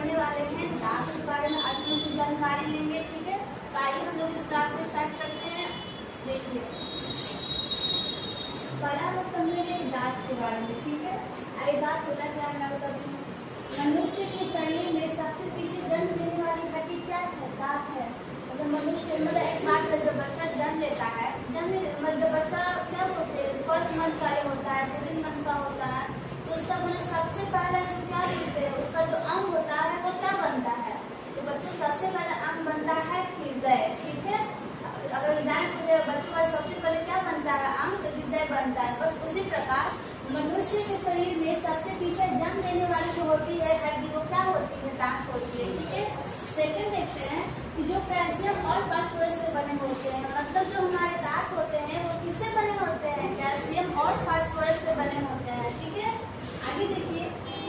पढ़ने वाले हैं दांत के बारे में। आज हम लोग कुछ जानकारी लेंगे, ठीक है। तो आइए हम लोग इस क्लास में स्टार्ट करते हैं। देखिए, पहला हम लोग समझेंगे दांत के बारे में, ठीक है। आइए, दांत होता क्या है मैं बताती हूँ। मनुष्य के शरीर में सबसे पीछे जन्म लेने वाली हड्डी क्या है? दांत है। मतलब मनुष्य मतलब एक बात है, जब बच्चा जन्म लेता है, जब बच्चा क्या बोलते हैं, फर्स्ट मंथ का ये होता है, सेकंड मंथ का होता है, तो उसका मतलब सबसे पहला जो क्या बोलते हैं, उसका जो अंग होता है वो क्या बनता है? तो बच्चों सबसे पहला अंग बनता है हृदय, ठीक है। अगर एग्जाम पूछे बच्चों का सबसे पहले क्या बनता है? अंग हृदय बनता है। बस उसी प्रकार मनुष्य के शरीर में सबसे पीछे जन्म लेने वाली जो होती है हड्डी, वो क्या होती है? दांत होती है, ठीक है। सेकंड देखते हैं कि जो कैल्शियम और फास्फोरस से बने होते हैं, मतलब जो हमारे दांत होते हैं वो किससे बने होते हैं? कैल्शियम और फास्फोरस से बने होते हैं, ठीक है। आगे देखिए,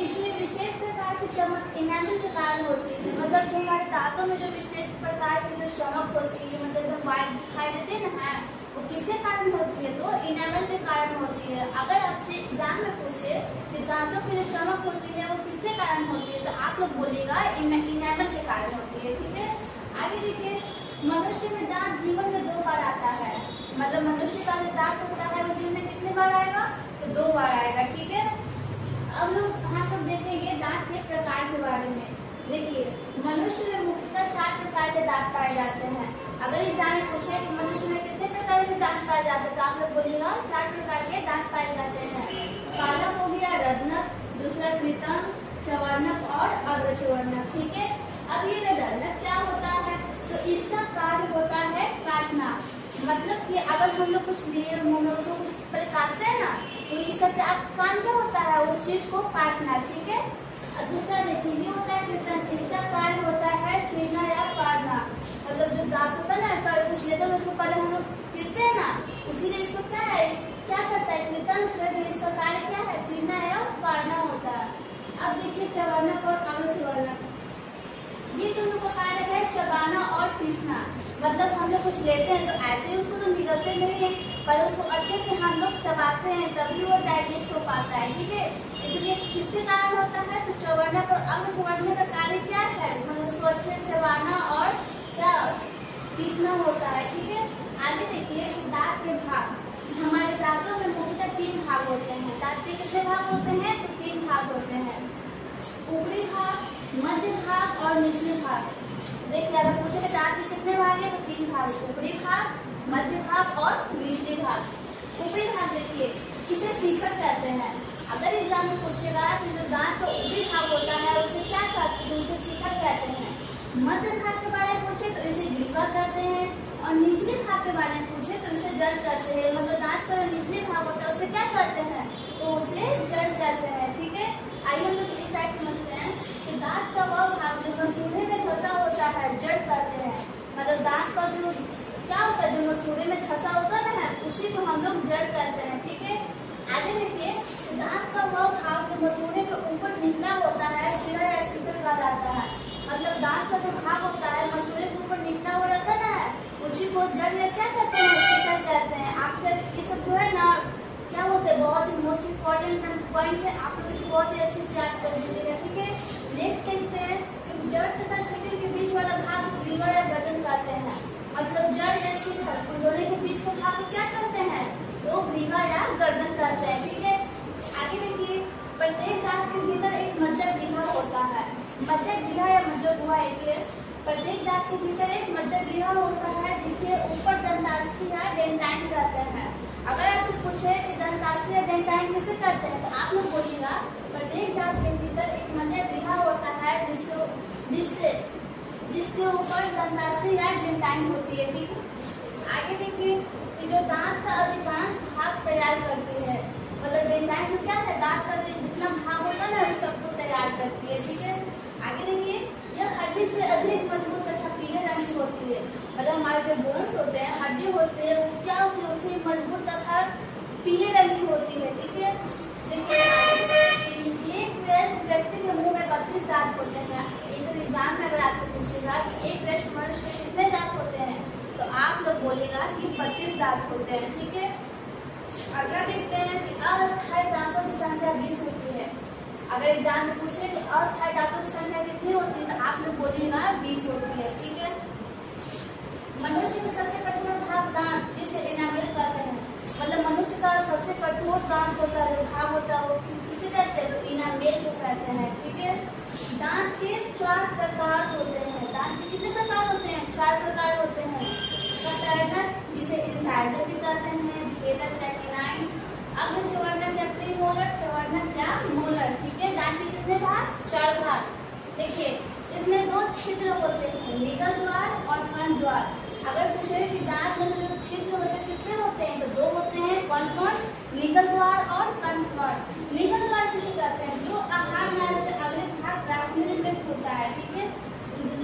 इसमें विशेष प्रकार की चमक इनामिल के कारण होती है। मतलब जो हमारे दांतों में जो विशेष प्रकार की जो चमक होती है, मतलब जो व्हाइट दिखाई देते हैं ना, वो किसके कारण होती है? तो इनामिल के कारण होती है। अगर आपसे एग्जाम में पूछे कि दांतों की जो चमक होती है वो किसके कारण होती है, तो आप लोग बोलिएगा इनामिल के कारण होती है, ठीक है। आगे देखिए, मनुष्य में दांत जीवन में 2 बार आता है। मतलब मनुष्य का जो दांत होता है वो जीवन में कितने बार आएगा? तो 2 बार आएगा, ठीक है। अब लोग यहाँ पर देखेंगे दांत के प्रकार के बारे में। देखिए, मनुष्य में मुख्यतः 4 प्रकार के दांत पाए जाते हैं। अगर एग्जाम में पूछे कि मनुष्य में कितने प्रकार के दांत पाए जाते हैं, तो आप लोग बोलिएगा 4 प्रकार के दांत पाए जाते हैं। पहला हो गया रत्नक, दूसरा कृतंक, चवर्णक और अग्रचवर्णक, ठीक है। अब ये रत्नक क्या होता है? तो इसका कार्य होता है काटना। मतलब कि अगर हम लोग कुछ लिए मुंह में उसको कुछ पहले काटते हैं ना, तो इसका काम क्या होता है? उस चीज को काटना, ठीक है। और दूसरा देखिए, ये होता है कृतंक। इसका कार्य होता है चीरना या फाड़ना। मतलब जो दांत होता है ना, कुछ लेते हैं उसको पहले हम लोग चीरते हैं ना, उसीलिए इसको क्या है, क्या करता है? कृतंक है, जो इसका कार्य क्या है? चीरना या फाड़ना होता है। अब देखिए, चवर्णक और अग्रचवर्णक, ये दोनों का कार्य है चबाना और पीसना। मतलब हम लोग कुछ लेते हैं तो ऐसे उसको तो निगलते नहीं है, पर उसको अच्छे से हम लोग चबाते हैं तभी वो डाइजेस्ट हो पाता है, ठीक है। इसलिए किसके कारण होता है? तो चवर्णक और अग्रचवर्णक का कार्य क्या है? मतलब उसको अच्छे से चबाना और क्या पीसना होता है, ठीक है। आगे देखिए, दांत के भाग। हमारे दांतों में मुख्यतः 3 भाग होते हैं। दांत के कितने भाग होते हैं? तो 3 भाग होते हैं। ऊपरी भाग, मध्य भाग और निचले भाग। देखिए, अगर पूछे दांत के कितने भाग है, तो 3 भाग, ऊपरी भाग, मध्य भाग और निचले भाग। ऊपरी भाग देखिए, इसे शिखर कहते हैं। अगर एग्जाम में पूछेगा कि जो दांत का ऊपरी भाग होता है उसे क्या कहते हैं, उसे शिखर कहते हैं। मध्य भाग के बारे में पूछे तो इसे ग्रीवा कहते हैं, और निचले भाग के बारे में पूछे तो इसे जड़ कहते हैं। मतलब दांत का निचले भाग होता है उसे क्या कहते हैं? तो उसे जड़ कहते हैं, ठीक है। आइए हम लोग इस साइड समझते हैं कि दांत का वह भाग जो मसूड़े में धंसा होता है जड़ कहते हैं। मतलब दांत का जो क्या होता है, जो मसूड़े में धंसा होता है ना, उसी को हम लोग जड़ कहते हैं, ठीक है। आगे देखिए, दांत का वह भाग जो मसूड़े के ऊपर निकला होता है शिरा या शिखर कहलाता है। मतलब दांत का जो भाग होता है मसूड़े के ऊपर निकला हुआ रहता है ना, उसी को जड़ में क्या कहते हैं? शिखर कहते हैं। आपसे ये सब जो है ना क्या होता है, बहुत ही मोस्ट इम्पोर्टेंट पॉइंट है, आप लोग इसको बहुत ही अच्छे से याद कर लीजिएगा, ठीक है। नेक्स्ट देखते हैं कि जड़ तथा शिखर के बीच वाला भाग ग्रीवा या गर्दन कहते हैं। मतलब जड़ या शिखर दोनों के बीच का भाग को क्या कहते हैं? तो ग्रीवा या गर्दन कहते हैं, ठीक है। आगे देखिए, प्रत्येक दांत के भीतर एक मज्जागृह होता है। मज्जागृह या मज्जागुहा, प्रत्येक दांत के भीतर एक मज्जागृह होता है जिससे ऊपर दंतास्थि या डेंटाइन कहते हैं। अगर आपसे पूछे कि दंतास्थि या डेंटाइन किसे कहते हैं, तो आप लोग बोलिएगा प्रत्येक दांत के भीतर एक मज्जागृह होता है जिसके ऊपर दंतास्थि या डेंटाइन होती है, ठीक है। आगे देखिए कि जो दांत का अधिकांश भाग तैयार करती है। मतलब डेंटाइन जो क्या है, दांत का जो जितना भाग होता है ना उस सबको तैयार करती है, ठीक है। आगे देखिए, यह हड्डी से अधिक मजबूत तथा पीले रंग की होती है। मतलब हमारे जो बोन्स होते हैं, हड्डी होते हैं, वो क्या होती है? उससे मजबूत तथा पीले रंग की होती है, ठीक है। देखिए, एक वयस्क व्यक्ति के मुंह में 32 दांत होते हैं। इस एग्जाम में अगर आपको पूछेगा कि एक वयस्क मनुष्य में कितने दांत होते हैं, तो आप लोग बोलेगा कि 32 दांत होते हैं, ठीक है। अगला देखते हैं कि अस्थायी दांतों की संख्या 20 होती है। अगर एग्जाम में पूछे कि अस्थायी दांतों की संख्या कितनी होती है तो आप लोग बोलिएगा 20 होती है। ठीक है। मनुष्य का सबसे कठोर भाग दांत, जिसे एनामेल कहते हैं, मतलब मनुष्य का सबसे कठोर दांत होता है, जो भाग होता है वो किसे कहते हैं, तो इनामेल को कहते हैं। ठीक है। दांत के 4 प्रकार होते हैं। दांत के कितने प्रकार होते हैं? 4 प्रकार होते हैं। कतरनक, जिसे इंसाइजर भी कहते हैं, भेदक या कैनाइन, अग्रचर्वणक या प्रीमोलर, चर्वणक या मोलर। ठीक है। दांत के कितने भाग? 4 भाग। देखिए, इसमें 2 छिद्र होते हैं, निगल द्वार और कंठ द्वार। अगर पूछे कि दांत में जो छिद्र होते हैं कितने होते हैं, तो 2 होते हैं। कौन कौन? निगल द्वार और कंठ द्वार। निगल द्वार किसे कहते हैं? जो आहार नाल के अगले भाग रासनली में खुलता है। ठीक है।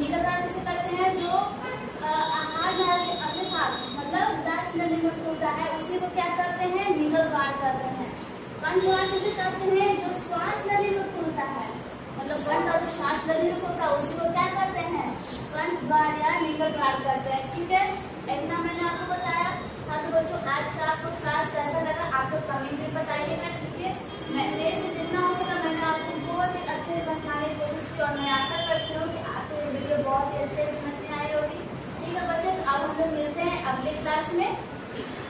निगल द्वार किसे कहते हैं? जो आहार नाल के अगले भाग मतलब रासनली में खुलता है, उसी को क्या कहते हैं? निगल द्वार कहते हैं। कंठ द्वार किसे कहते हैं? जो श्वास नली में खुलता है, मतलब कंठ और श्वास नली में खुलता है, उसी को क्या कहते हैं? कंठ द्वार या निगल द्वार कहते हैं। ठीक है। इतना मैंने आपको बताया। हाँ तो बच्चों, आज का आपको क्लास कैसा लगा आप लोग कमेंट में बताइएगा। ठीक है। मेरे से जितना हो सका मैंने आपको बहुत ही अच्छे से समझाने की कोशिश की, और मैं आशा करती हूँ कि आपको ये वीडियो बहुत ही अच्छे से समझ में आई होगी। ठीक है बच्चों, तो अब हम लोग मिलते हैं अगले क्लास में। ठीक है।